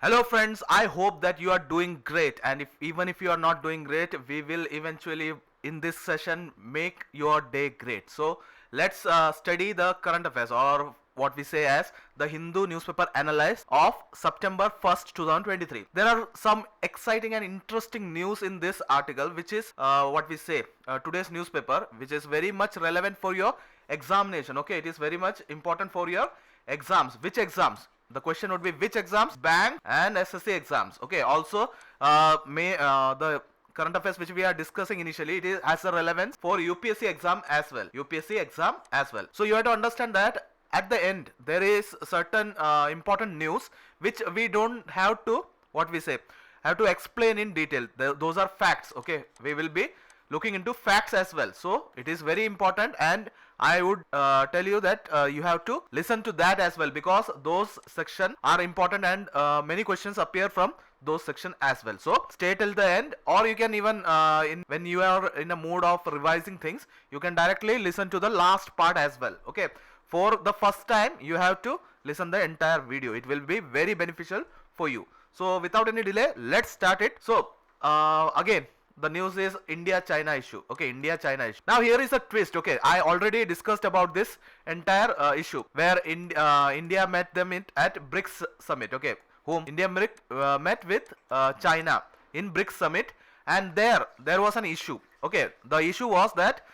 Hello friends, I hope that you are doing great, and even if you are not doing great, we will eventually in this session make your day great. So let's study the current affairs, or what we say as the Hindu newspaper analysis of September 1st 2023. There are some exciting and interesting news in this article, which is what we say today's newspaper, which is very much relevant for your examination. Okay, it is very much important for your exams. Which exams? The question would be which exams? Bank and SSC exams. Okay, also the current affairs which we are discussing initially, it has a relevance for UPSC exam as well. UPSC exam as well. So you have to understand that at the end there is certain important news which we don't have to, what we say, have to explain in detail. Those are facts. Okay, we will be looking into facts as well. So it is very important, and I would tell you that you have to listen to that as well, because those sections are important, and many questions appear from those section as well. So stay till the end, or you can even when you are in a mood of revising things, you can directly listen to the last part as well. Okay, for the first time you have to listen the entire video. It will be very beneficial for you. So without any delay, let's start it. So again, the news is India-China issue. Okay, India-China issue. Now here is a twist. Okay, I already discussed about this entire issue where India met them at BRICS summit. Okay, whom India met with China in BRICS summit, and there was an issue. Okay, the issue was that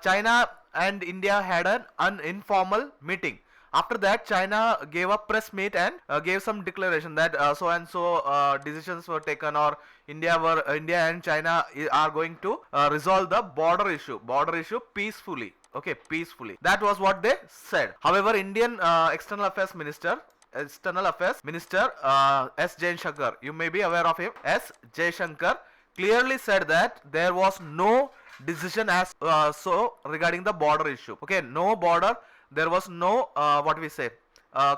China and India had an informal meeting. After that, China gave a press meet and gave some declaration that so and so decisions were taken, or India and China are going to resolve the border issue peacefully. Okay, peacefully. That was what they said. However, Indian External Affairs Minister S. Jaishankar, you may be aware of him, S. Jaishankar, clearly said that there was no decision as so regarding the border issue. Okay, no border. There was no what we say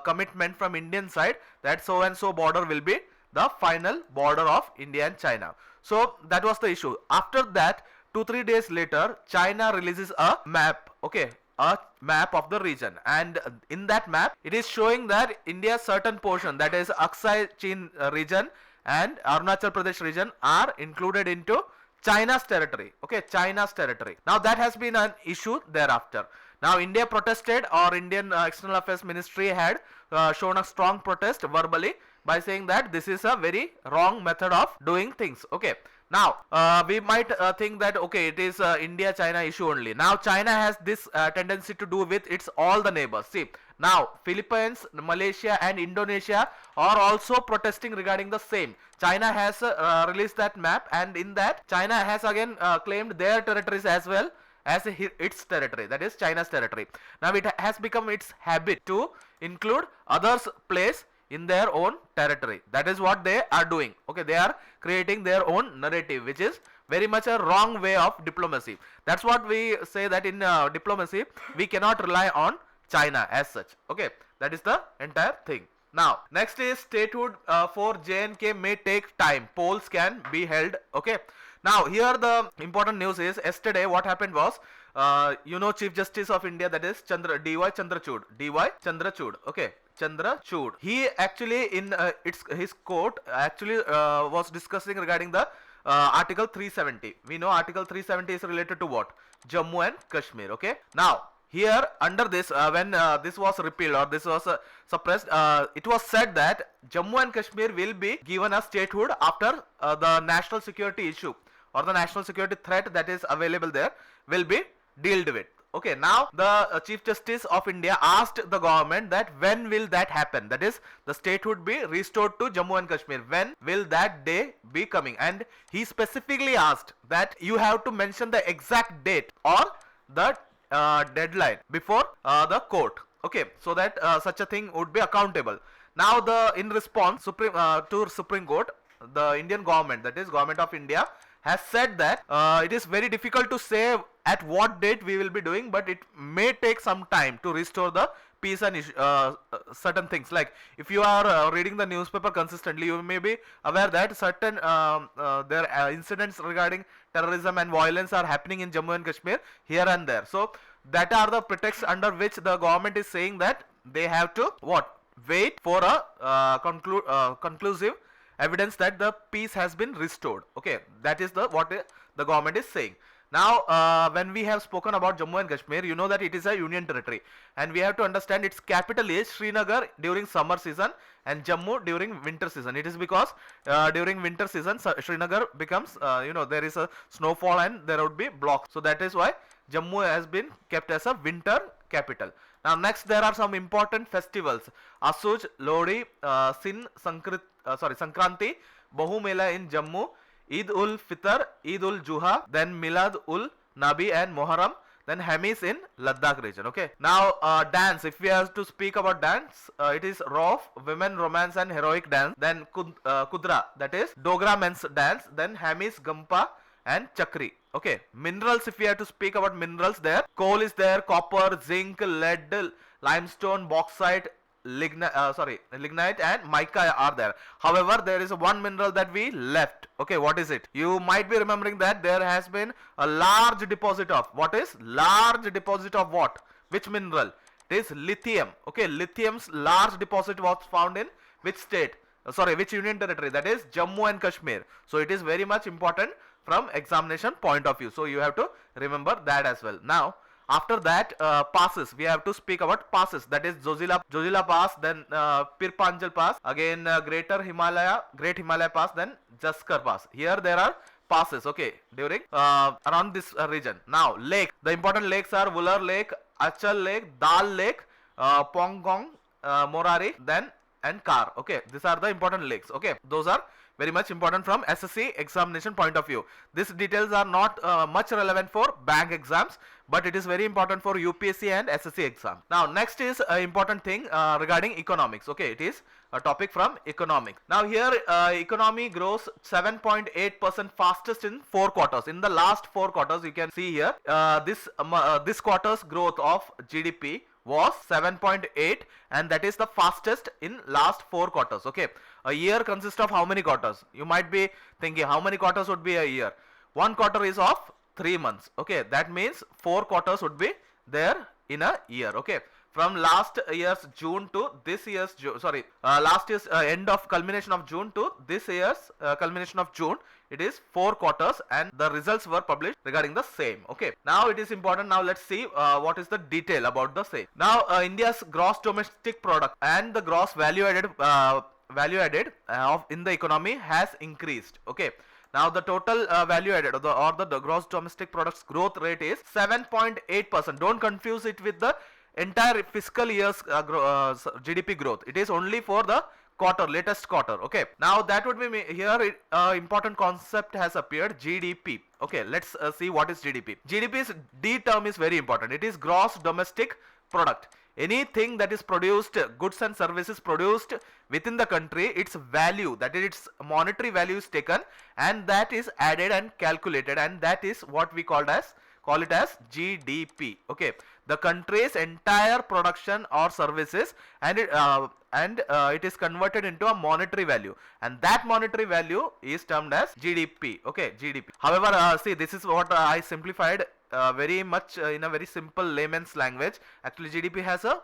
commitment from Indian side that so and so border will be the final border of India and China. So that was the issue. After that, 2-3 days later, China releases a map. Okay, a map of the region, and in that map it is showing that India's certain portion, that is Aksai Chin region and Arunachal Pradesh region, are included into China's territory. Okay, China's territory. Now that has been an issue thereafter. Now India protested, or Indian External Affairs Ministry had shown a strong protest verbally by saying that this is a very wrong method of doing things. Okay. Now we might think that okay, it is India-China issue only. Now China has this tendency to do with its all the neighbors. See, now Philippines, Malaysia and Indonesia are also protesting regarding the same. China has released that map, and in that China has again claimed their territories as well as its territory, that is China's territory. Now it has become its habit to include others' place in their own territory. That is what they are doing. Okay, they are creating their own narrative, which is very much a wrong way of diplomacy. That's what we say, that in diplomacy we cannot rely on China as such. Okay, that is the entire thing. Now next is statehood for J&K may take time, polls can be held. Okay, now here the important news is, yesterday what happened was Chief Justice of India, that is D.Y. Chandrachud. Okay, Chandrachud, he actually in his court actually was discussing regarding the Article 370. We know Article 370 is related to what? Jammu and Kashmir. Okay, now here under this when this was repealed, or this was suppressed, it was said that Jammu and Kashmir will be given a statehood after the national security issue, or the national security threat that is available there will be dealt with. Okay, now the Chief Justice of India asked the government that when will that happen, that is the statehood be restored to Jammu and Kashmir, when will that day be coming, and he specifically asked that you have to mention the exact date or the deadline before the court. Okay, so that such a thing would be accountable. Now in response to Supreme Court, the Indian government, that is Government of India, has said that it is very difficult to say at what date we will be doing, but it may take some time to restore the peace and certain things. Like if you are reading the newspaper consistently, you may be aware that certain there incidents regarding terrorism and violence are happening in Jammu and Kashmir here and there. So that are the pretexts under which the government is saying that they have to wait for a conclusive evidence that the peace has been restored. Okay, that is the what the government is saying. Now, when we have spoken about Jammu and Kashmir, you know that it is a union territory, and we have to understand its capital is Srinagar during summer season and Jammu during winter season. It is because during winter season, Srinagar becomes, there is a snowfall and there would be blocks. So that is why Jammu has been kept as a winter capital. Now, next there are some important festivals: Asuj, Lodi, Sankranti, Bahu Mela in Jammu, Eid ul Fitr, Eid ul Juha, then Milad ul Nabi and Muharram, then Hamis in Ladakh region. Okay. Now, dance. If we have to speak about dance, it is Rauf, women romance and heroic dance. Then Kudra, that is Dogra men's dance. Then Hamis, Gampa and Chakri. Okay. Minerals. If we have to speak about minerals, there coal is there, copper, zinc, lead, limestone, bauxite, lignite and mica are there. However, there is one mineral that we left. Okay, what is it? You might be remembering that there has been a large deposit of, what is large deposit of what? Which mineral? It is lithium. Okay, lithium's large deposit was found in which state? Which union territory? That is Jammu and Kashmir. So it is very much important from examination point of view. So you have to remember that as well. Now, after that, passes. We have to speak about passes. That is Zojila Pass, then Pir Panjal Pass, again Great Himalaya Pass, then Jaskar Pass. Here there are passes. Okay, during around this region. Now, lake. The important lakes are Vular Lake, Achal Lake, Dal Lake, Pongong, Morari, then and Kar. Okay, these are the important lakes. Okay, those are very much important from SSC examination point of view. These details are not much relevant for bank exams, but it is very important for UPSC and SSC exam. Now, next is important thing regarding economics. Okay, it is a topic from economics. Now, here economy grows 7.8% fastest in 4 quarters. In the last 4 quarters, you can see here this quarter's growth of GDP was 7.8, and that is the fastest in last 4 quarters. Okay, a year consists of how many quarters? You might be thinking how many quarters would be a year. 1 quarter is of 3 months. Okay, that means 4 quarters would be there in a year. Okay, from last year's June to this year's last year's end of culmination of June to this year's culmination of June, it is 4 quarters, and the results were published regarding the same. Okay, now it is important. Now let's see what is the detail about the same. Now, India's gross domestic product and the gross value added of in the economy has increased. Okay, now the total value added or the gross domestic product's growth rate is 7.8%. Don't confuse it with the entire fiscal year's GDP growth. It is only for the latest quarter. Okay, now that would be here important concept has appeared, GDP. Okay, let's see what is GDP. GDP's D term is very important. It is gross domestic product. Anything that is produced, goods and services produced within the country, its value, that is its monetary value, is taken and that is added and calculated, and that is what we call it as GDP. Okay, the country's entire production or services, and it is converted into a monetary value, and that monetary value is termed as GDP. Okay, GDP. However, see, this is what I simplified very much in a very simple layman's language. Actually, GDP has a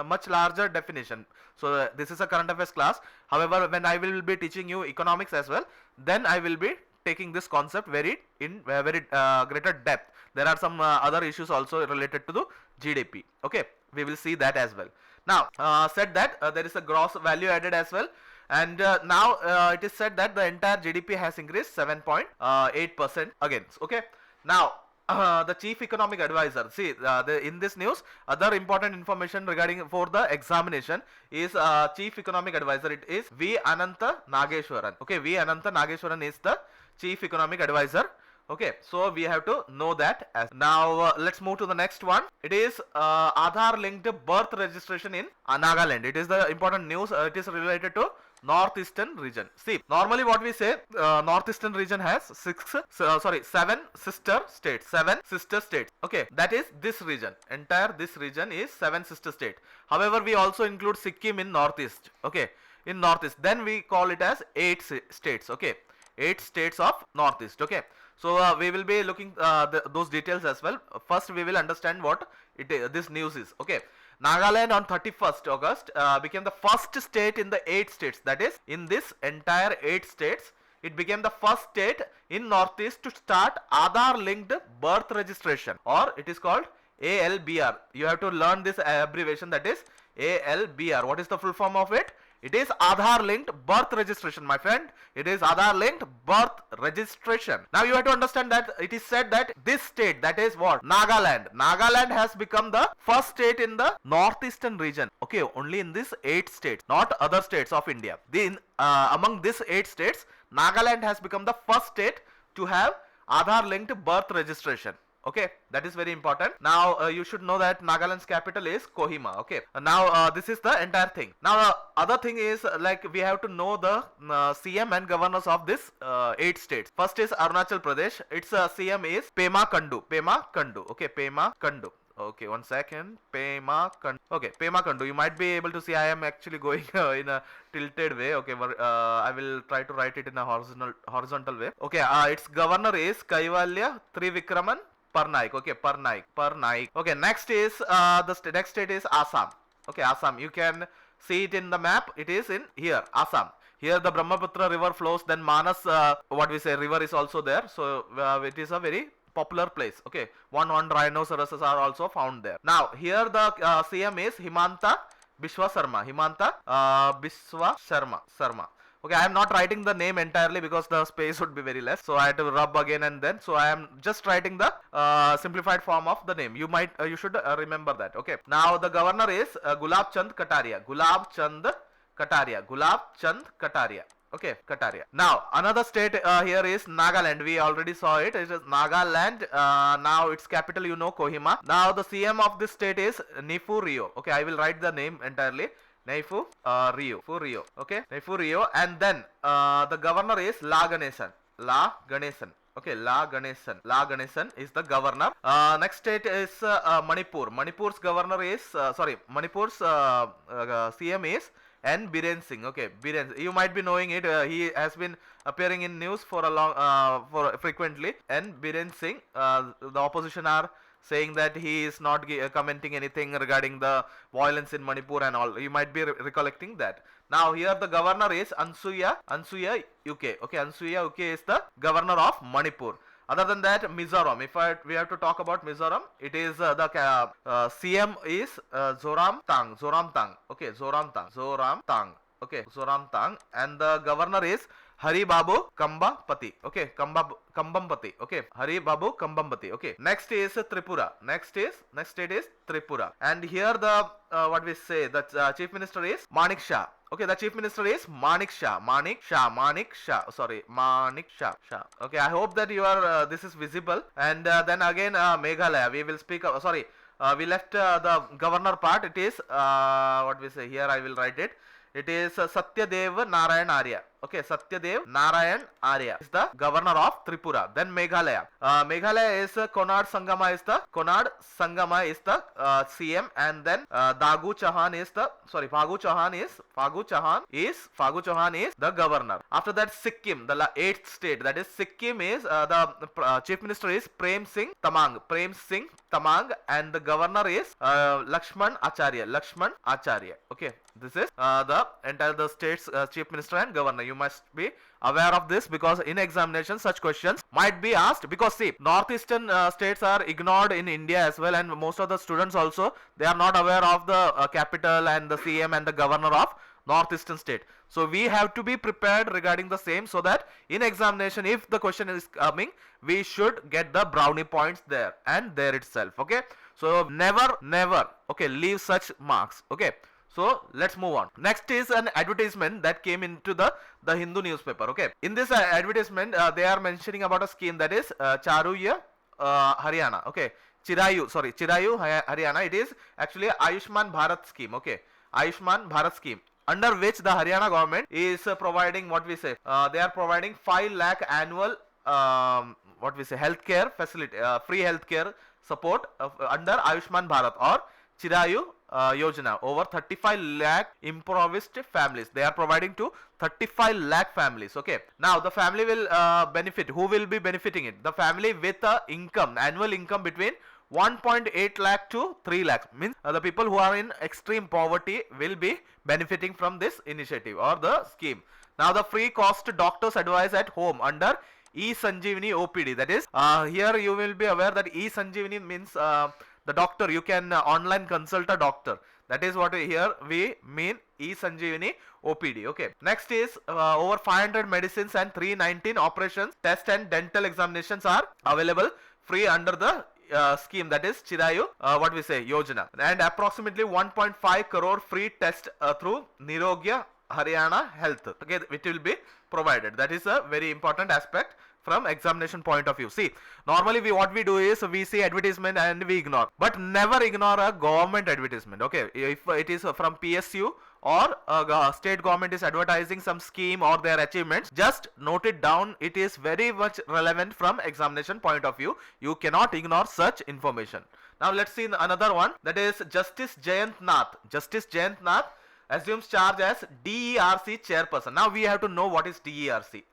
much larger definition. So this is a current affairs class. However, when I will be teaching you economics as well, then I will be taking this concept very greater depth. There are some other issues also related to the GDP. Okay, we will see that as well. Now, said that there is a gross value added as well, and now it is said that the entire GDP has increased 7.8% again. Okay, now the chief economic advisor, see in this news other important information regarding for the examination is chief economic advisor. It is V Anantha Nageshwaran. Okay, V Anantha Nageshwaran is the chief economic advisor. Okay, so we have to know that. As now, let's move to the next one. It is Aadhaar linked birth registration in Nagaland. It is the important news. It is related to northeastern region. See, normally what we say, northeastern region has 7 sister states. Okay, that is this region. Entire this region is 7 sister state. However, we also include Sikkim in northeast. Okay, in northeast, then we call it as 8 states. Okay, 8 states of northeast. Okay, so we will be looking those details as well. First, we will understand what this news is. Okay, Nagaland on 31st August became the first state in the 8 states, that is in this entire 8 states it became the first state in Northeast to start Aadhaar linked birth registration, or it is called ALBR. You have to learn this abbreviation, that is ALBR. What is the full form of it? It is Aadhaar linked birth registration, my friend. It is Aadhaar linked birth registration. Now you have to understand that it is said that this state, that is what? Nagaland. Nagaland has become the first state in the northeastern region. Okay, only in these 8 states, not other states of India. Among these 8 states, Nagaland has become the first state to have Aadhaar linked birth registration. Okay, that is very important. Now you should know that Nagaland's capital is Kohima. Okay, now this is the entire thing. Now other thing is like we have to know the CM and governors of this 8 states. First is Arunachal Pradesh. Its CM is Pema Khandu. Pema Khandu. Okay, Pema Khandu. Okay, one second. Pema Khandu. Okay, Pema Khandu. You might be able to see I am actually going in a tilted way. Okay, I will try to write it in a horizontal way. Okay, its governor is Kaivalya Trivikraman Parnaik. Okay, Parnaik. Okay, next is next state is Assam. Okay, Assam. You can see it in the map. It is in here, Assam. Here the Brahmaputra river flows. Then Manas, river is also there. So it is a very popular place. Okay, one rhinoceroses are also found there. Now here the CM is Himanta Biswa Sharma. Himanta Biswa Sharma. Okay, I am not writing the name entirely because the space would be very less. So I had to rub again and then. So I am just writing the simplified form of the name. You should remember that. Okay. Now the governor is Gulab Chand Kataria. Gulab Chand Kataria. Okay, Kataria. Now another state here is Nagaland. We already saw it. It is Nagaland. Now its capital, you know, Kohima. Now the CM of this state is Nifu Rio. Okay, I will write the name entirely. Naifu Rio. Okay, Naifu Rio. And then the governor is La Ganesan. Okay, La Ganesan is the governor. Next state is Manipur. Manipur's governor is Manipur's CM is N. Biren Singh. Okay, Biren. You might be knowing it. He has been appearing in news for a long, frequently. N. Biren Singh. The opposition are saying that he is not commenting anything regarding the violence in Manipur and all. You might be recollecting that. Now here the governor is Ansuya UK. Okay, Ansuya UK is the governor of Manipur. Other than that, Mizoram. We have to talk about Mizoram, it is the CM is Zoram Tang. Okay, Zoram Tang. And the governor is Hari Babu Kambapati. Okay, Kambapati. Okay, Hari Babu Kambapati. Okay. Next is Tripura. Next state is Tripura. And here the the chief minister is Manik Shah. Okay, the chief minister is Manik Shah. Sorry, Manik Shah. Okay, I hope that you are this is visible. And then again Meghalaya. We will speak. We left the governor part. It is here. I will write it. It is Satyadev Narayan Arya. Okay, Satyadev Narayan Arya is the governor of Tripura. Then Meghalaya. Meghalaya is Konark Sangma is the CM, and then Phagu Chauhan is the governor. After that, Sikkim, the 8th state, that is Sikkim, is the chief minister is Prem Singh Tamang, and the governor is Lakshman Acharya. Okay, this is the state's chief minister and governor. You must be aware of this because in examination such questions might be asked, because see, northeastern states are ignored in India as well, and most of the students also, they are not aware of the capital and the CM and the governor of northeastern state. So we have to be prepared regarding the same, so that in examination, if the question is coming, we should get the brownie points there and there itself. Okay, so never okay, leave such marks. Okay, so let's move on. Next is an advertisement that came into the Hindu newspaper. Okay, in this advertisement they are mentioning about a scheme, that is Charuya Haryana. Okay, Chirayu Haryana. It is actually Ayushman Bharat scheme. Okay, Ayushman Bharat scheme, under which the Haryana government is providing they are providing 5 lakh annual healthcare facility, free healthcare support under Ayushman Bharat or Chirayu Yojana, over 35 lakh impoverished families. They are providing to 35 lakh families. Okay, now the family will benefit. Who will be benefiting it? The family with a annual income between 1.8 lakh to 3 lakhs. Means the people who are in extreme poverty will be benefiting from this initiative or the scheme. Now the free cost doctor's advice at home under E-Sanjeevani OPD. That is, here you will be aware that E-Sanjeevani means the doctor, you can online consult a doctor. That is what here we mean E-Sanjeevani OPD. Okay. Next is over 500 medicines and 319 operations, test and dental examinations are available free under the scheme, that is Chirayu what we say Yojana, and approximately 1.5 crore free test through Nirogya Haryana Health, okay, which will be provided. That is a very important aspect from examination point of view. See, normally what we do is we see advertisement and we ignore, but never ignore a government advertisement. Okay, if it is from PSU or state government is advertising some scheme or their achievements, just note it down. It is very much relevant from examination point of view. You cannot ignore such information. Now let's see another one, that is Justice Javant Nath. Justice Javant Nath assumes charge as DERC chairperson. Now we have to know what is DERC,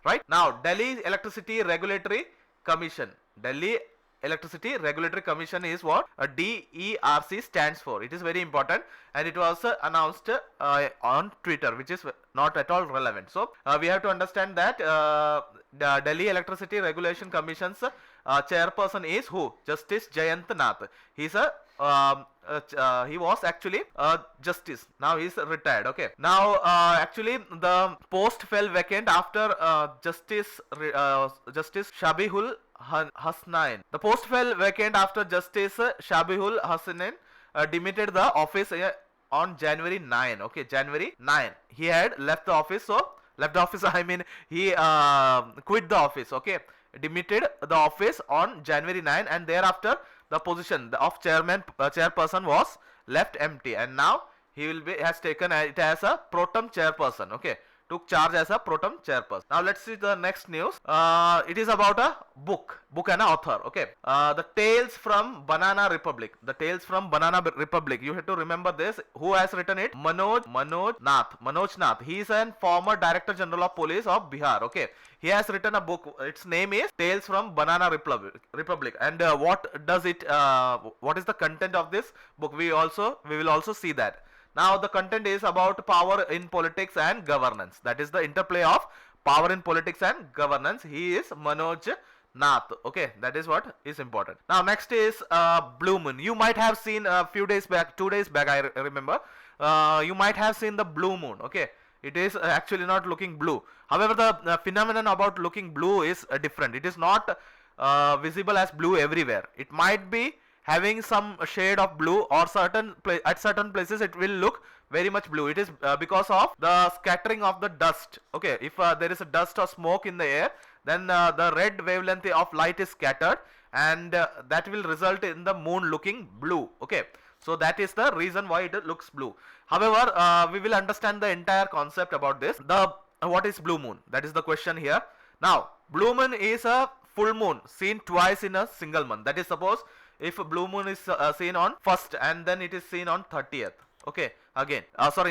right? Now Delhi Electricity Regulatory Commission. Delhi Electricity Regulatory Commission is what a DERC stands for. It is very important, and it was announced on Twitter, which is not at all relevant. So we have to understand that the Delhi Electricity Regulation Commission's chairperson is who? Justice Javant Nath. He's a he was actually justice. Now he is retired. Okay. Now actually the post fell vacant after Justice Shabihul Hasnain. The post fell vacant after Justice Shabihul Hasnain demitted the office on January 9. Okay, January 9. He had left the office. So left the office, I mean he quit the office. Okay, demitted the office on January 9, and thereafter the position of chairperson was left empty, and now he will be has taken it as a pro tem chairperson. Okay, took charge as a pro tem chairperson. Now let's see the next news. It is about a book and an author. Okay, the Tales from Banana Republic. The Tales from Banana Republic. You have to remember this. Who has written it? Manoj Nath. He is a former Director General of Police of Bihar. Okay, he has written a book. Its name is Tales from Banana Republic. And what does it? What is the content of this book? We will also see that. Now the content is about power in politics and governance. That is the interplay of power in politics and governance. He is Manoj Nath. Okay, that is what is important. Now next is Blue Moon. You might have seen a few days back, 2 days back, I remember. You might have seen the blue moon. Okay, it is actually not looking blue. However, the phenomenon about looking blue is different. It is not visible as blue everywhere. It might be having some shade of blue, or at certain places it will look very much blue. It is because of the scattering of the dust. Okay, if there is a dust or smoke in the air, then the red wavelength of light is scattered, and that will result in the moon looking blue. Okay, so that is the reason why it looks blue. However, we will understand the entire concept about this. What is blue moon? That is the question here. Now blue moon is a full moon seen twice in a single month. That is, suppose if blue moon is seen on 1st and then it is seen on 30th. Okay, again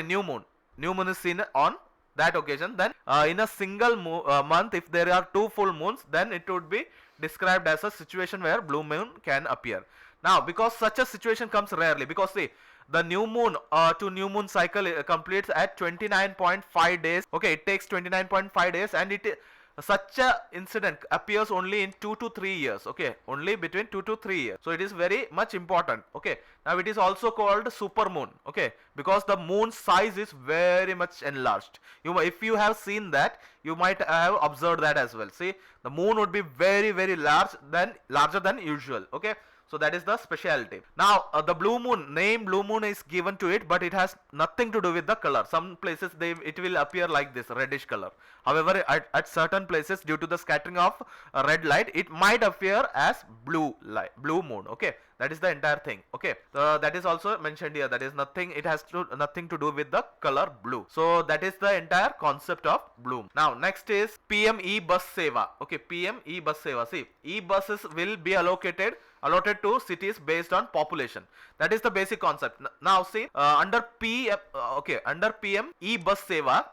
new moon is seen on that occasion, then in a single month, if there are 2 full moons, then it would be described as a situation where blue moon can appear. Now because such a situation comes rarely, because see, the new moon to new moon cycle completes at 29.5 days. Okay, it takes 29.5 days, and such a incident appears only in 2 to 3 years. Okay, only between 2 to 3 years. So it is very much important. Okay, now it is also called super moon. Okay, because the moon's size is very much enlarged. If you have seen that, you might have observed that as well. See, the moon would be very, very larger than usual. Okay, so that is the specialty. Now the blue moon, name blue moon is given to it, but it has nothing to do with the color. Some places it will appear like this reddish color. However, at certain places, due to the scattering of red light, it might appear as blue moon. Okay, that is the entire thing. Okay, that is also mentioned here. That is nothing. It has nothing to do with the color blue. So that is the entire concept of blue. Now next is PM E-Bus Seva. Okay, PM E-Bus Seva. See, e-buses will be allotted to cities based on population. That is the basic concept. Now see, under PM E-Bus Seva,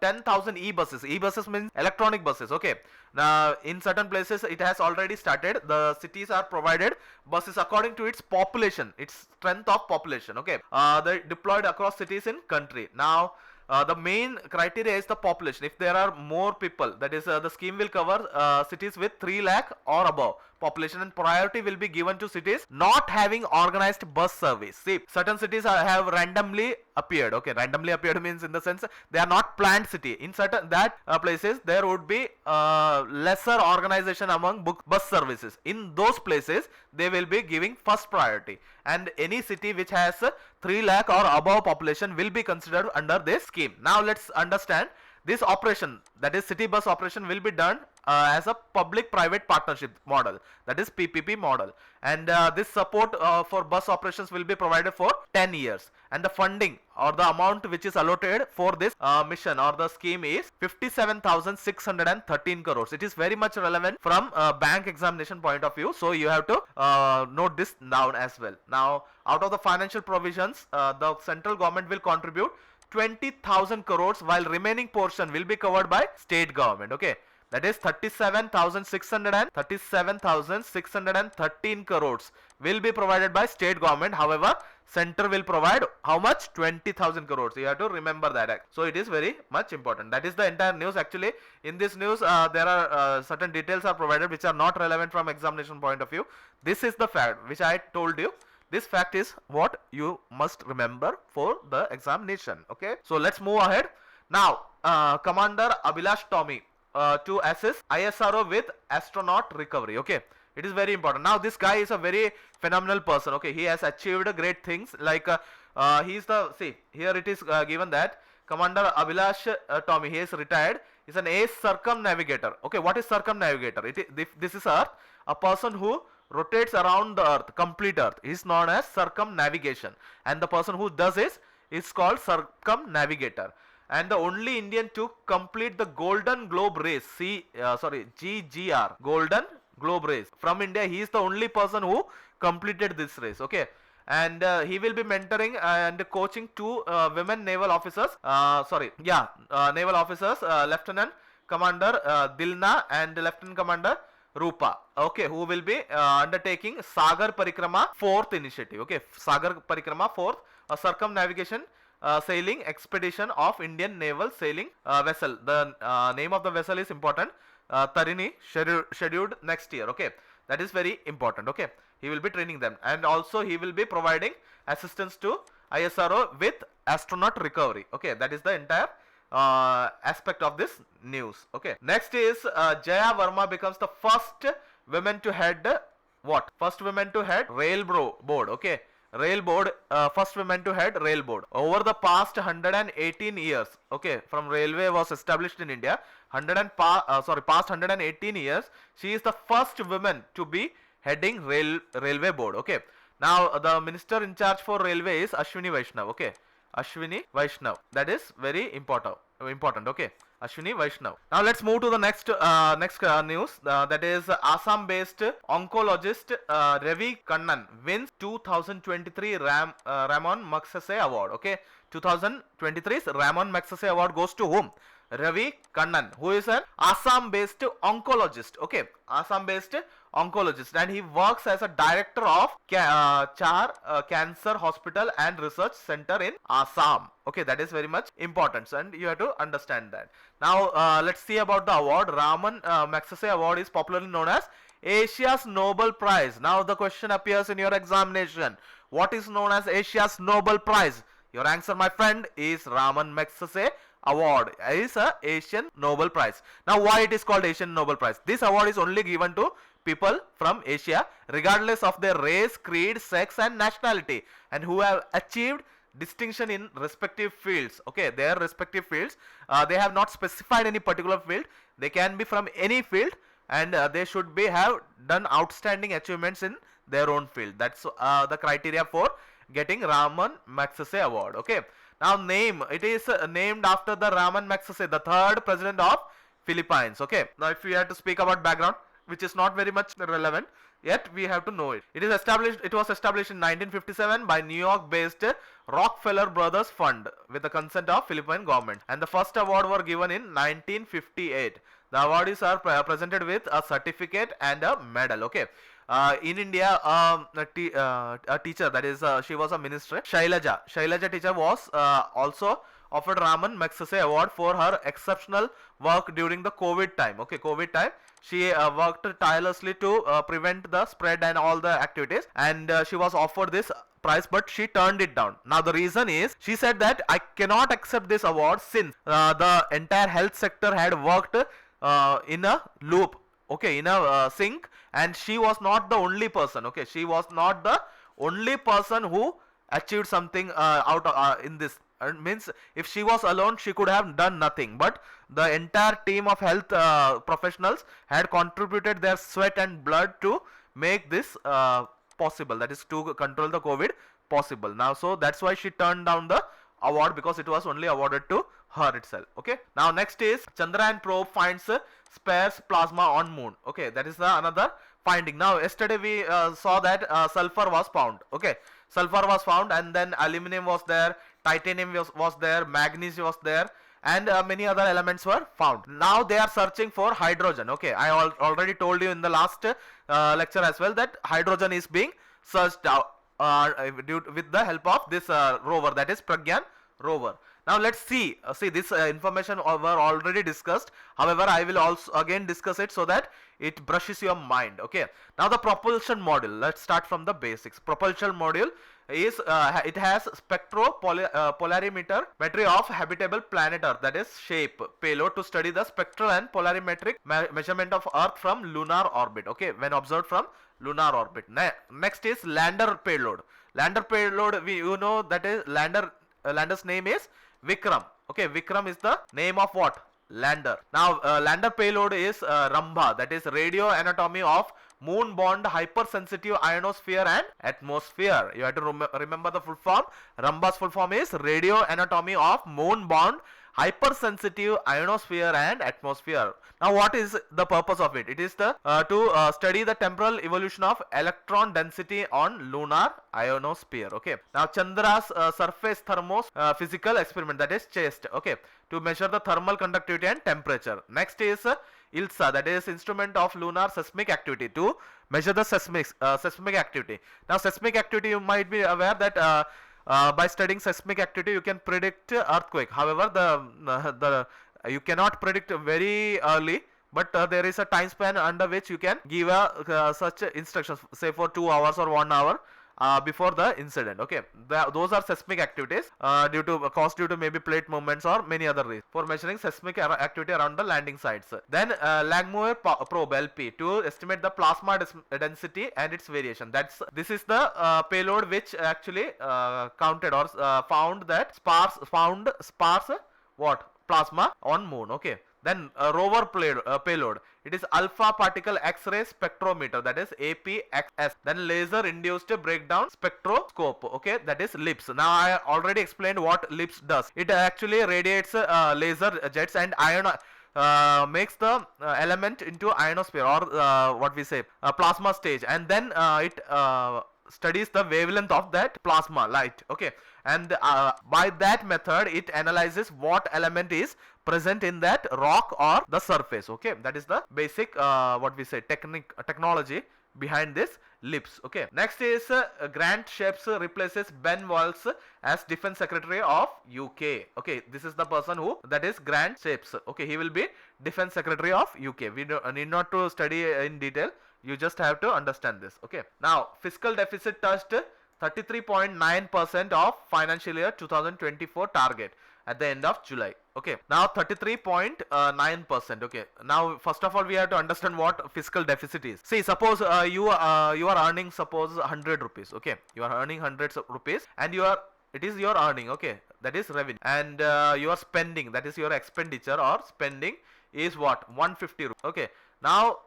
10,000 e-buses. E-buses means electronic buses. Okay. Now, in certain places it has already started. The cities are provided buses according to its population, its strength of population. Okay. They deployed across cities in country. Now, the main criteria is the population. If there are more people, that is the scheme will cover cities with 3 lakh or above population, and priority will be given to cities not having organized bus service. See, certain cities have randomly appeared. Okay, randomly appeared means in the sense they are not planned city. In certain that places there would be lesser organization among bus services. In those places they will be giving first priority, and any city which has 3 lakh or above population will be considered under this scheme. Now let's understand this operation, that is city bus operation, will be done as a public private partnership model, that is PPP model, and this support for bus operations will be provided for 10 years, and the funding or the amount which is allotted for this mission or the scheme is 57,613 crores. It is very much relevant from bank examination point of view, so you have to note this down as well. Now, out of the financial provisions, the central government will contribute 20,000 crores, while remaining portion will be covered by state government. Okay, that is 37,613 crores will be provided by state government. However, center will provide how much? 20,000 crores. You have to remember that. So it is very much important. That is the entire news. Actually, in this news there are certain details are provided which are not relevant from examination point of view. This is the fact which I told you. This fact is what you must remember for the examination. Okay, so let's move ahead. Now, Commander Abhilash Tomy to assist ISRO with astronaut recovery. Okay, it is very important. Now, this guy is a very phenomenal person. Okay, he has achieved great things. Like he is the, see here it is given that Commander Abhilash Tomy, he is retired. He is an ace circumnavigator. Okay, what is circumnavigator? This is Earth. A person who rotates around the earth, complete earth, is known as circumnavigation, and the person who does is called circumnavigator. And the only Indian to complete the Golden Globe race, GGR, Golden Globe race from India, he is the only person who completed this race. Okay, and he will be mentoring and coaching two women naval officers, naval officers, Lieutenant Commander Dilna and Lieutenant Commander Rupa, okay, who will be undertaking Sagar Parikrama 4th initiative. Okay, Sagar Parikrama 4th, a circumnavigation sailing expedition of Indian naval sailing vessel. The name of the vessel is important. Tarini, scheduled next year. Okay, that is very important. Okay, he will be training them, and also he will be providing assistance to ISRO with astronaut recovery. Okay, that is the entire aspect of this news. Okay, next is Jaya Verma becomes the first woman to head what? First woman to head rail board. Okay, rail board, first woman to head rail board. Over the past 118 years, okay, from railway was established in India, past 118 years, she is the first woman to be heading railway board. Okay, now the minister in charge for railway is Ashwini Vaishnav. Okay, Ashwini Vaishnav, that is very important. Okay, Ashwini Vaishnav. Now let's move to the next news. That is Assam-based oncologist Ravi Kannan wins 2023 Ramon Magsaysay Award. Okay, 2023's Ramon Magsaysay Award goes to whom? Ravi Kannan, who is an Assam-based oncologist. Okay, Assam-based oncologist, and he works as a director of Char Cancer Hospital and Research Center in Assam. Okay, that is very much important, and you have to understand that. Now let's see about the award. Ramon Magsaysay Award is popularly known as Asia's Nobel Prize. Now the question appears in your examination. What is known as Asia's Nobel Prize? Your answer, my friend, is Ramon Magsaysay Award is a Asian Nobel Prize. Now why it is called Asian Nobel Prize? This award is only given to people from Asia regardless of their race, creed, sex and nationality, and who have achieved distinction in respective fields. Okay, their respective fields. They have not specified any particular field. They can be from any field, and they should be have done outstanding achievements in their own field. That's the criteria for getting Ramon Magsaysay Award. Okay, now name, it is named after the Ramon Magsaysay, the third president of Philippines. Okay, now if we have to speak about background, which is not very much relevant, yet we have to know it. It was established in 1957 by New York based Rockefeller Brothers Fund with the consent of Philippine government, and the first award were given in 1958. The awardees are presented with a certificate and a medal. Okay. In India, a teacher, that is, she was a minister, Shailaja teacher was also offered Ramon Magsaysay award for her exceptional work during the COVID time. Okay, COVID time. She worked tirelessly to prevent the spread and all the activities, and she was offered this prize, but she turned it down. Now the reason is, she said that I cannot accept this award since the entire health sector had worked in a loop, okay, in a sync, and she was not the only person. Okay, she was not the only person who achieved something out in this. Means if she was alone, she could have done nothing, but the entire team of health professionals had contributed their sweat and blood to make this possible, that is to control the COVID possible. Now so that's why she turned down the award, because it was only awarded to her itself. Okay, now next is Chandrayaan probe finds sparse plasma on moon. Okay, that is the another finding. Now yesterday we saw that sulfur was found. Okay, sulfur was found, and then aluminum was there, titanium was there, magnesium was there, and many other elements were found. Now they are searching for hydrogen. Okay, I already told you in the last lecture as well that hydrogen is being searched out with the help of this rover, that is Pragyan rover. Now let's see this information were already discussed. However, I will also again discuss it so that it brushes your mind. Okay, now the propulsion module, let's start from the basics. Propulsion module is it has spectropolarimeter of habitable planet Earth, that is shape payload, to study the spectral and polarimetric measurement of Earth from lunar orbit. Okay, when observed from lunar orbit. Next is lander payload. Lander payload, you know that is lander's name is Vikram. Okay, Vikram is the name of what? Lander. Now lander payload is Rambha, that is radio anatomy of moon-bound hypersensitive ionosphere and atmosphere. You have to remember the full form. Rambha's full form is radio anatomy of moon-bound hypersensitive ionosphere and atmosphere. Now what is the purpose of it? It is the to study the temporal evolution of electron density on lunar ionosphere. Okay, now Chandra's surface thermos physical experiment, that is CHEST. Okay, to measure the thermal conductivity and temperature. Next is ILSA, that is instrument of lunar seismic activity, to measure the seismic activity. Now seismic activity, you might be aware that by studying seismic activity you can predict earthquake. However, the you cannot predict very early, but there is a time span under which you can give such instructions, say for 2 hours or 1 hour before the incident. Okay, those are seismic activities caused due to maybe plate movements or many other reasons, for measuring seismic activity around the landing sites. Then Langmuir probe LP, to estimate the plasma density and its variation. This is the payload which actually counted or found that sparse what? Plasma on moon. Okay, then rover payload, it is alpha particle X-ray spectrometer, that is APXS. Then laser induced breakdown spectroscope. Okay, that is LIPS. Now I already explained what LIPS does. It actually radiates laser jets and makes the element into ionosphere, or what we say plasma stage, and then it studies the wavelength of that plasma light. Okay, and by that method it analyzes what element is present in that rock or the surface. Okay, that is the basic what we say technology behind this LIPS. Okay, next is Grant Shapps replaces Ben Wallace as Defense Secretary of UK. Okay, this is the person who, that is Grant Shapps. Okay, he will be Defense Secretary of UK. We need not to study in detail, you just have to understand this. Okay, now fiscal deficit touched 33.9% of financial year 2024 target at the end of July. Okay, now 33.9%. Okay, now first of all we have to understand what fiscal deficit is. See, suppose you are earning, suppose 100 rupees. Okay, you are earning 100 rupees, and it is your earning. Okay, that is revenue, and your spending, that is your expenditure or spending, is what? 150 rupees. Okay, now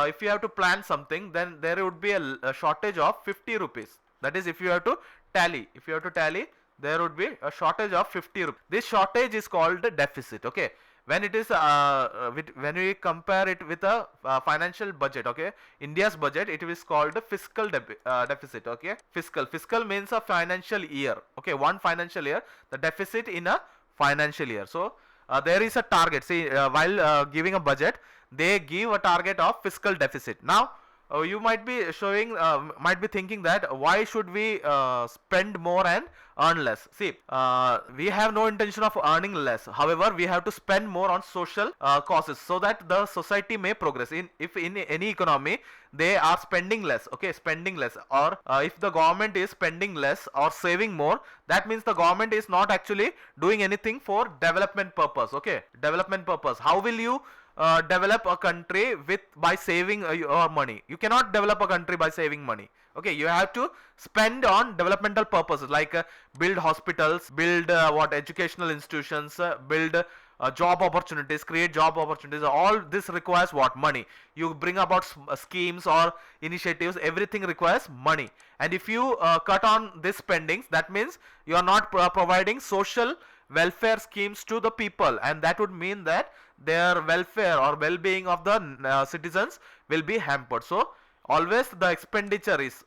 if you have to plan something, then there would be a shortage of 50 rupees. That is, if you have to tally, there would be a shortage of 50 rupees. This shortage is called deficit. Okay, when it is when we compare it with a financial budget, okay, India's budget, it is called the deficit, okay. Fiscal means a financial year, okay, one financial year, the deficit in a financial year. So there is a target. See, while giving a budget, they give a target of fiscal deficit. Now you might be might be thinking that why should we spend more and earn less. See, we have no intention of earning less, however we have to spend more on social causes so that the society may progress. If in any economy they are spending less, okay, spending less, or if the government is spending less or saving more, that means the government is not actually doing anything for development purpose, okay, development purpose. How will you develop a country by saving your money? You cannot develop a country by saving money, okay. You have to spend on developmental purposes, like build hospitals, build what educational institutions, build job opportunities, create job opportunities. All this requires what? Money. You bring about schemes or initiatives, everything requires money. And if you cut on this spendings, that means you are not providing social welfare schemes to the people, and that would mean that their welfare or well-being of the citizens will be hampered. So always the expenditure is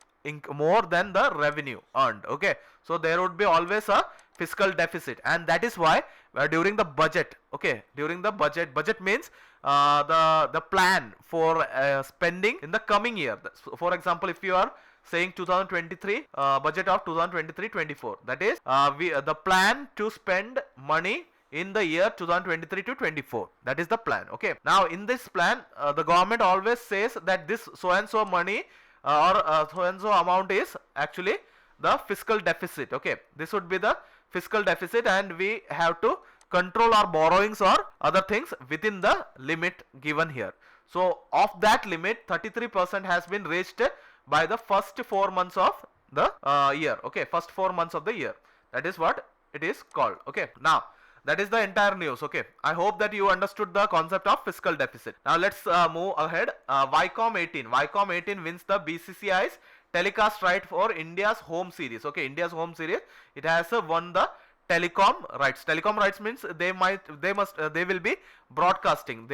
more than the revenue earned, okay. So there would be always a fiscal deficit, and that is why during the budget, okay, during the budget means the plan for spending in the coming year. So for example, if you are saying 2023 budget of 2023-24, that is the plan to spend money in the year 2023 to 24, that is the plan, okay. Now in this plan the government always says that this so and so money or so and so amount is actually the fiscal deficit, okay. This would be the fiscal deficit, and we have to control our borrowings or other things within the limit given here. So of that limit, 33% has been reached by the first 4 months of the year, okay, first 4 months of the year. That is what it is called, okay. Now that is the entire news, okay. I hope that you understood the concept of fiscal deficit. Now let's move ahead. Viacom 18 wins the BCCI's telecast right for India's home series, okay. India's home series, it has won the telecom rights. Telecom rights means they will be broadcasting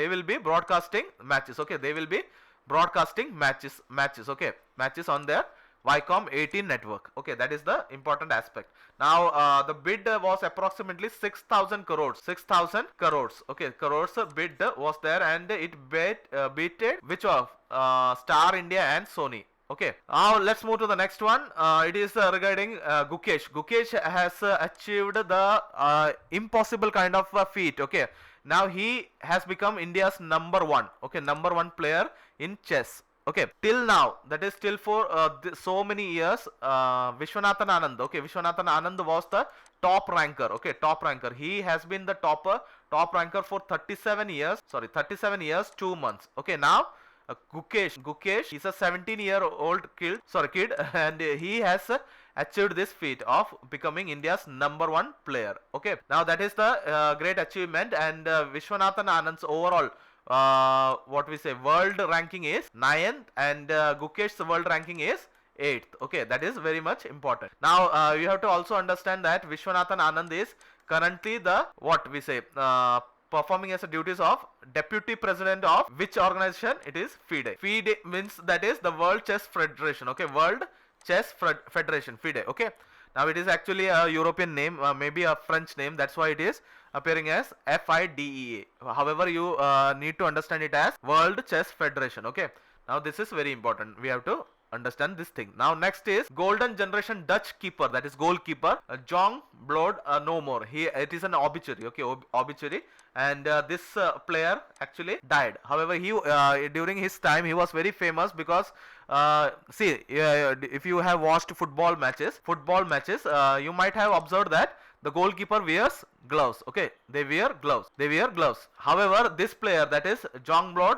matches, okay. They will be broadcasting matches, okay, matches on their Viacom 18 network, okay. That is the important aspect. Now the bid was approximately 6,000 crores, okay, crores bid was there, and it beat which of Star India and Sony, okay. Now let's move to the next one. It is regarding Gukesh has achieved the impossible kind of feat, okay. Now he has become India's number one player in chess, okay. Till now, that is still for so many years, Vishwanathan Anand, okay, Vishwanathan Anand was the top ranker, okay, top ranker. He has been the top ranker for 37 years, 2 months, okay. Now Gukesh is a 17-year-old kid, and he has achieved this feat of becoming India's number one player, okay. Now that is the great achievement, and Vishwanathan Anand's overall what we say world ranking is 9th, and Gukesh's world ranking is 8th, okay. That is very much important. Now you have to also understand that Vishwanathan Anand is currently the what we say performing as a duties of deputy president of which organization? It is FIDE. FIDE means that is the World Chess Federation, okay. World Chess Federation, FIDE, okay. Now it is actually a European name, maybe a French name, that's why it is appearing as FIDEA. However, you need to understand it as World Chess Federation, okay. Now this is very important, we have to understand this thing. Now next is golden generation Dutch keeper, that is goalkeeper Jong Blood no more. It is an obituary, okay, obituary, and this player actually died. However, he during his time he was very famous because see, if you have watched football matches, you might have observed that the goalkeeper wears gloves, okay. They wear gloves. However, this player, that is Jong Blood,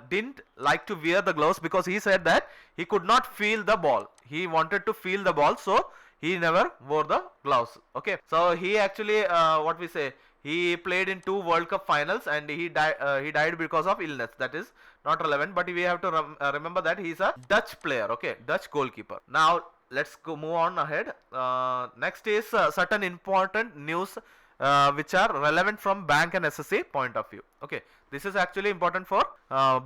didn't like to wear the gloves because he said that he could not feel the ball. He wanted to feel the ball, so he never wore the gloves, okay. So he actually what we say, he played in 2 World Cup finals, and he died because of illness. That is not relevant, but we have to remember that he is a Dutch player, okay, Dutch goalkeeper. Now let's move on ahead. Next is certain important news which are relevant from bank and SSC point of view. Okay, this is actually important for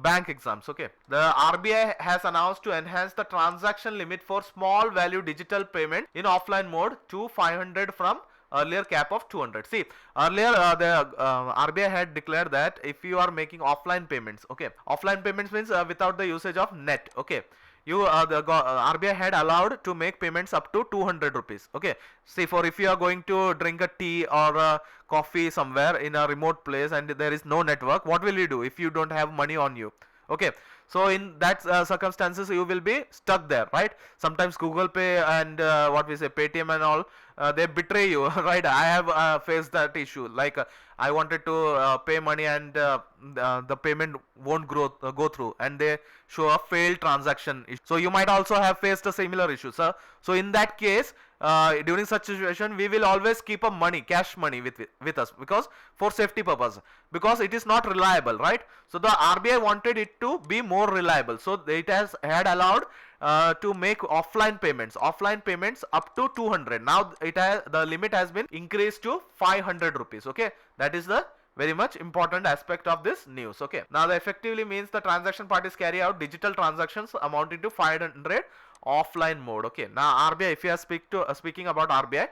bank exams. Okay, the RBI has announced to enhance the transaction limit for small value digital payment in offline mode to 500 from earlier cap of 200. See, earlier the RBI had declared that if you are making offline payments, okay, offline payments means without the usage of net. Okay, you RBI had allowed to make payments up to 200 rupees. Okay, see, for if you are going to drink a tea or a coffee somewhere in a remote place and there is no network, what will you do if you don't have money on you? Okay, so in that circumstances you will be stuck there, right? Sometimes Google Pay and what we say Paytm and all, they betray you. Right, I have faced that issue. Like I wanted to pay money and the payment won't go through, and they show a failed transaction. So you might also have faced a similar issue, sir. So in that case, during such situation, we will always keep a cash money with us, because for safety purpose, because it is not reliable, right? So the RBI wanted it to be more reliable, so it had allowed to make offline payments up to 200. Now the limit has been increased to 500 rupees. Okay, that is the very much important aspect of this news. Okay, now the effectively means the transaction parties carry out digital transactions amounting to 500 offline mode. Okay, now RBI, if you are speaking about RBI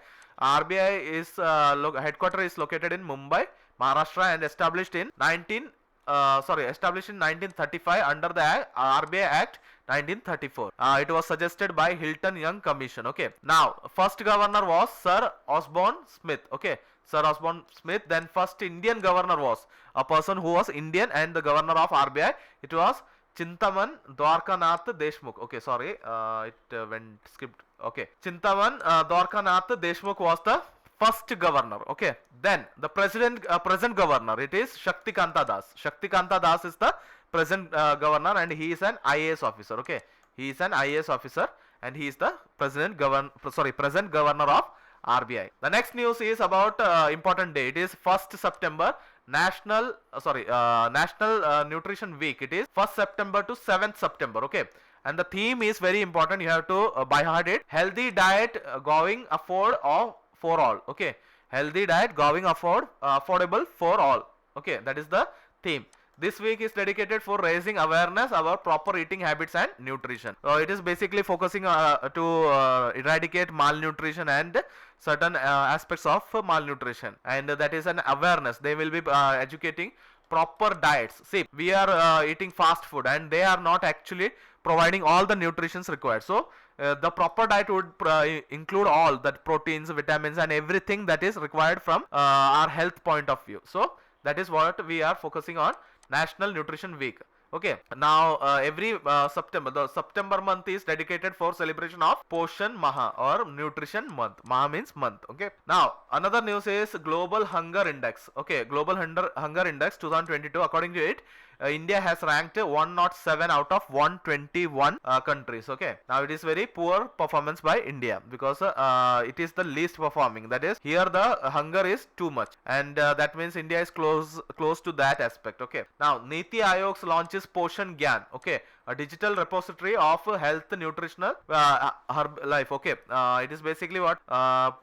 is headquarter is located in Mumbai, Maharashtra, and established in 1935 under the RBI Act 1934. It was suggested by Hilton Young Commission. Okay, now first governor was Sir Osborne Smith. Okay, Sir Osborne Smith. Then first Indian governor was a person who was Indian and the governor of RBI. It was Chintaman Dwarka Nath Deshmukh. Okay, sorry, it went skipped. Okay, Chintaman Dwarka Nath Deshmukh was the first governor. Okay, then the present governor, it is Shaktikanta Das. Shaktikanta Das is the present governor, and he is an IAS officer. Okay, he is an IAS officer, and he is the present governor of RBI. The next news is about important day. It is 1st September, National Nutrition Week. It is 1st September to 7th September. Okay, and the theme is very important. You have to by heart it. Healthy diet going for all. Okay, healthy diet going affordable for all. Okay, that is the theme. This week is dedicated for raising awareness about proper eating habits and nutrition. So it is basically focusing to eradicate malnutrition and certain aspects of malnutrition, and that is an awareness. They will be educating proper diets. See, we are eating fast food and they are not actually providing all the nutritions required. So the proper diet would include all that proteins, vitamins, and everything that is required from our health point of view. So that is what we are focusing on, National Nutrition Week. Okay, now every September, the September month is dedicated for celebration of Poshan Maha, or Nutrition Month. Maha means month. Okay, now another news is Global Hunger Index. Okay, Global Hunger Index 2022. According to it, India has ranked 107 out of 121 countries. Okay, now it is very poor performance by India, because it is the least performing. That is, here the hunger is too much, and that means India is close to that aspect. Okay, now Niti Aayog launches Poshan Gyan. Okay, a digital repository of health, nutritional Herbalife. Okay, it is basically what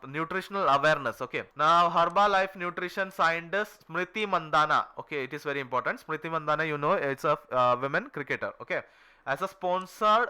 nutritional awareness. Okay, now Herbalife Nutrition signed Smriti Mandhana. Okay, it is very important. Smriti Mandhana, you know, it's a women cricketer. Okay, as a sponsored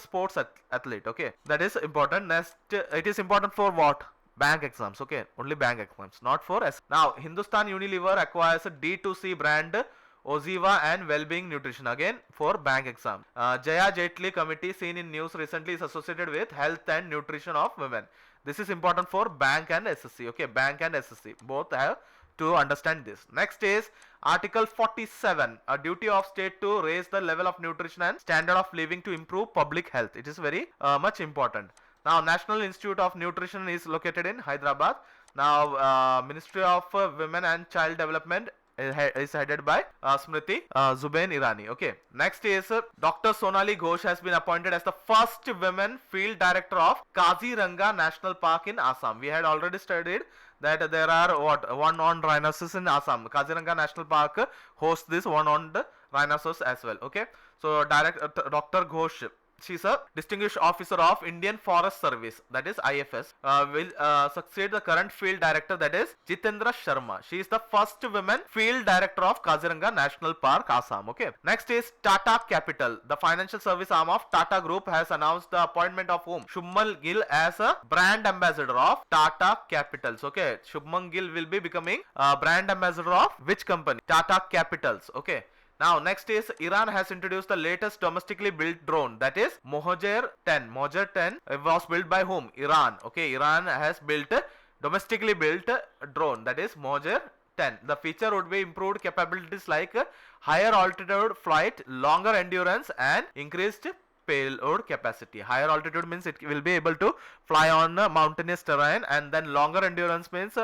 sports athlete. Okay, that is important. Next, it is important for what? Bank exams. Okay, only bank exams, not for S. Now Hindustan Unilever acquires a D2C brand Oziva and Wellbeing Nutrition, again for bank exam. Jaya Verma committee seen in news recently is associated with health and nutrition of women. This is important for bank and SSC. Okay, bank and SSC both have to understand this. Next is Article 47, a duty of state to raise the level of nutrition and standard of living to improve public health. It is very much important. Now National Institute of Nutrition is located in Hyderabad. Now Ministry of Women and Child Development is headed by Smriti Zubain Irani. Okay, next is Dr. Sonali Ghosh has been appointed as the first women field director of Kaziranga National Park in Assam. We had already studied that there are one-horned rhinoceros in Assam. Kaziranga National Park hosts this one-horned rhinoceros as well. Okay, so Dr. Ghosh She's a distinguished officer of Indian Forest Service, that is IFS, will succeed the current field director, that is Jitendra Sharma. She is the first woman field director of Kaziranga National Park, Assam. Okay. Next is Tata Capital. The financial service arm of Tata Group has announced the appointment of whom? Shubman Gill as a brand ambassador of Tata Capitals. Okay. Shubman Gill will be becoming brand ambassador of which company? Tata Capitals. Okay. Now next is Iran has introduced the latest domestically built drone, that is Mojer 10. Mojer 10 was built by whom? Iran. Okay, Iran has built a domestically built drone, that is Mojer 10. The feature would be improved capabilities like higher altitude flight, longer endurance and increased payload capacity. Higher altitude means it will be able to fly on mountainous terrain, and then longer endurance means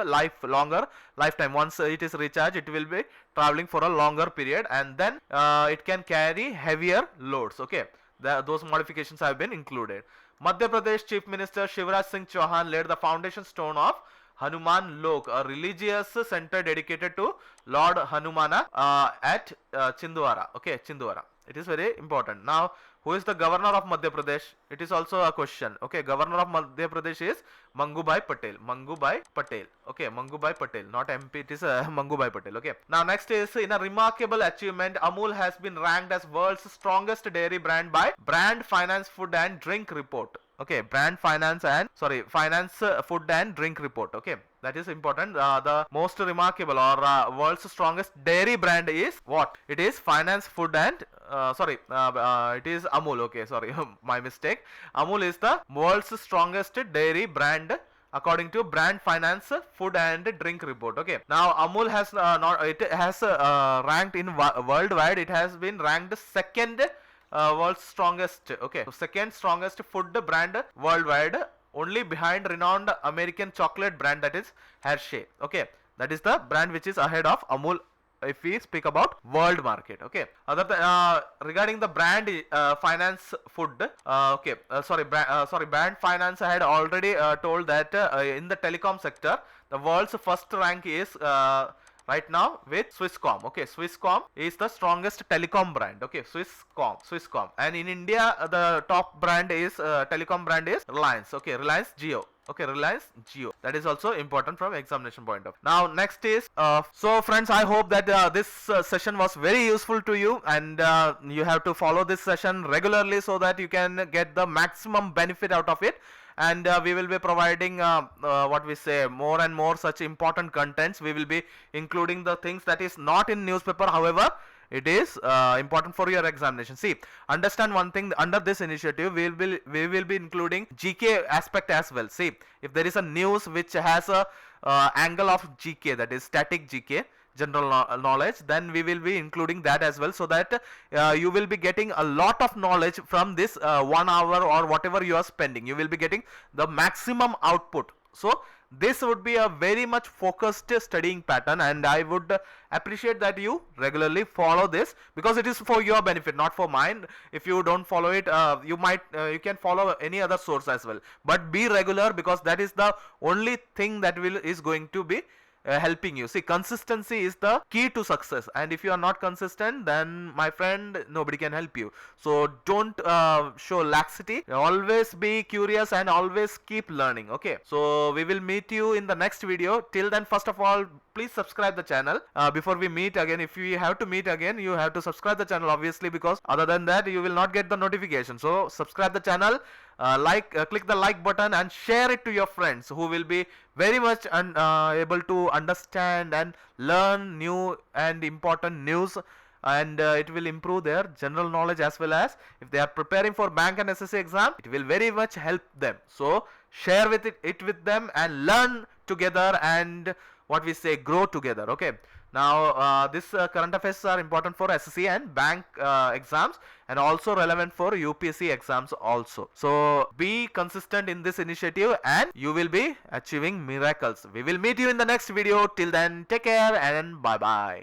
longer lifetime. Once it is recharged, it will be traveling for a longer period, and then it can carry heavier loads. Okay, those modifications have been included. Madhya Pradesh Chief Minister Shivraj Singh Chauhan laid the foundation stone of Hanuman Lok, a religious center dedicated to Lord Hanumana at Chindwara. Okay, Chindwara. It is very important. Now, who is the governor of Madhya Pradesh? It is also a question. Okay, governor of Madhya Pradesh is Mangubai Patel. Mangubai Patel. Okay, Mangubai Patel, not MP. It is Mangubai Patel. Okay. Now next is, in a remarkable achievement, Amul has been ranked as world's strongest dairy brand by Brand Finance Food and Drink Report. Okay, Finance, Food and Drink Report. Okay, that is important. The most remarkable or world's strongest dairy brand is what? It is Finance Food and it is Amul. Okay, sorry, my mistake. Amul is the world's strongest dairy brand according to Brand Finance Food and Drink Report. Okay, now Amul has ranked in worldwide. It has been ranked second world's strongest. Okay, so second strongest food brand worldwide, only behind renowned American chocolate brand, that is Hershey. Okay, that is the brand which is ahead of Amul if we speak about world market. Okay, regarding the brand finance food, brand finance, I had already told that in the telecom sector, the world's first rank is right now with Swisscom. Okay, Swisscom is the strongest telecom brand. Okay, Swisscom. And in India, the top brand is telecom brand is Reliance. Okay, Reliance Jio. Okay, Reliance Jio. That is also important from examination point of view. Now next is so friends, I hope that this session was very useful to you, and you have to follow this session regularly so that you can get the maximum benefit out of it. And we will be providing more and more such important contents. We will be including the things that is not in newspaper, however it is important for your examination. See, understand one thing, under this initiative we will be including GK aspect as well. See, if there is a news which has a angle of GK, that is static GK, general knowledge, then we will be including that as well, so that you will be getting a lot of knowledge from this 1 hour or whatever you are spending. You will be getting the maximum output. So this would be a very much focused studying pattern, and I would appreciate that you regularly follow this, because it is for your benefit, not for mine. If you don't follow it, you can follow any other source as well, but be regular, because that is the only thing that is going to be helping you. See, consistency is the key to success, and if you are not consistent, then my friend, nobody can help you. So don't show laxity, always be curious and always keep learning. Okay, so we will meet you in the next video. Till then, first of all, please subscribe the channel. Before we meet again, if we have to meet again, you have to subscribe the channel, obviously, because other than that you will not get the notification. So subscribe the channel, click the like button and share it to your friends who will be very much able to understand and learn new and important news, and it will improve their general knowledge, as well as if they are preparing for bank and SSC exam, it will very much help them. So share it with them and learn together, and grow together. Okay, now this current affairs are important for SSC and bank exams, and also relevant for UPSC exams also. So be consistent in this initiative and you will be achieving miracles. We will meet you in the next video. Till then, take care and bye bye.